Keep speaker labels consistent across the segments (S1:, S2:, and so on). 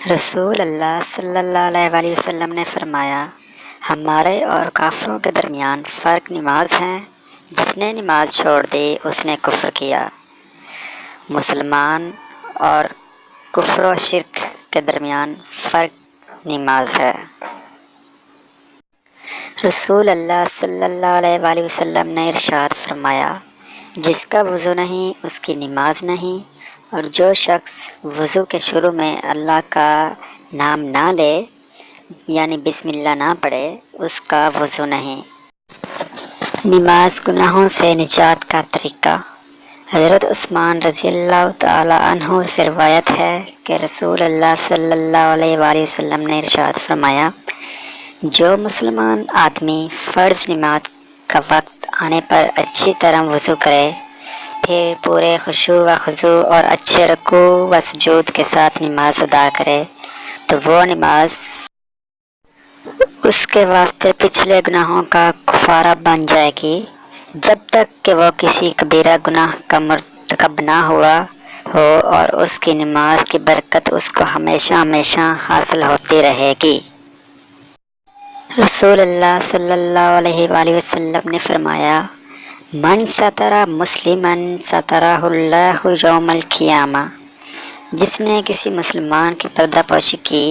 S1: رسول اللہ صلی اللہ علیہ وآلہ وسلم نے فرمایا، ہمارے اور کافروں کے درمیان فرق نماز ہے، جس نے نماز چھوڑ دی اس نے کفر کیا۔ مسلمان اور کفر و شرک کے درمیان فرق نماز ہے۔ رسول اللہ صلی اللہ علیہ وآلہ وسلم نے ارشاد فرمایا، جس کا وضو نہیں اس کی نماز نہیں، اور جو شخص وضو کے شروع میں اللہ کا نام نہ لے یعنی بسم اللہ نہ پڑھے اس کا وضو نہیں۔ نماز گناہوں سے نجات کا طریقہ۔ حضرت عثمان رضی اللہ تعالی عنہ سے روایت ہے کہ رسول اللہ صلی اللہ علیہ وآلہ وسلم نے ارشاد فرمایا، جو مسلمان آدمی فرض نماز کا وقت آنے پر اچھی طرح وضو کرے، پھر پورے خشوع و خضوع اور اچھے رکوع و سجود کے ساتھ نماز ادا کرے تو وہ نماز اس کے واسطے پچھلے گناہوں کا کفارہ بن جائے گی، جب تک کہ وہ کسی کبیرہ گناہ کا مرتکب نہ ہوا ہو، اور اس کی نماز کی برکت اس کو ہمیشہ ہمیشہ حاصل ہوتی رہے گی۔ رسول اللہ صلی اللہ علیہ وآلہ وسلم نے فرمایا، من ستر مسلمن سترہ اللہ یوم القیامہ، جس نے کسی مسلمان کی پردہ پوشی کی،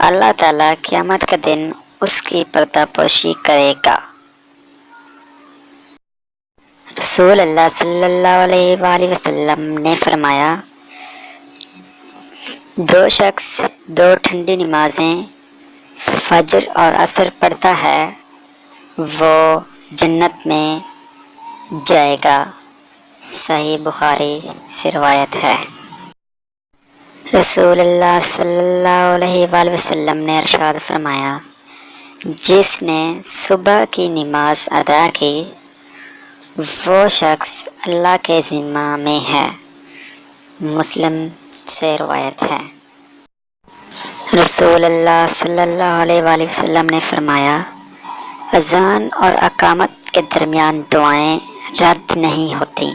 S1: اللہ تعالیٰ قیامت کا دن اس کی پردہ پوشی کرے گا۔ رسول اللہ صلی اللہ علیہ وآلہ وسلم نے فرمایا، جو شخص 2 ٹھنڈی نمازیں فجر اور عصر پڑھتا ہے وہ جنت میں جائے گا۔ صحیح بخاری سے روایت ہے۔ رسول اللہ صلی اللہ علیہ وآلہ وسلم نے ارشاد فرمایا، جس نے صبح کی نماز ادا کی وہ شخص اللہ کے ذمہ میں ہے۔ مسلم سے روایت ہے۔ رسول اللہ صلی اللہ علیہ وآلہ وسلم نے فرمایا، اذان اور اقامت کے درمیان دعائیں رد نہیں ہوتی،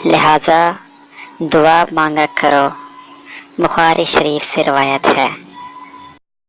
S1: لہذا دعا مانگا کرو۔ بخاری شریف سے روایت ہے۔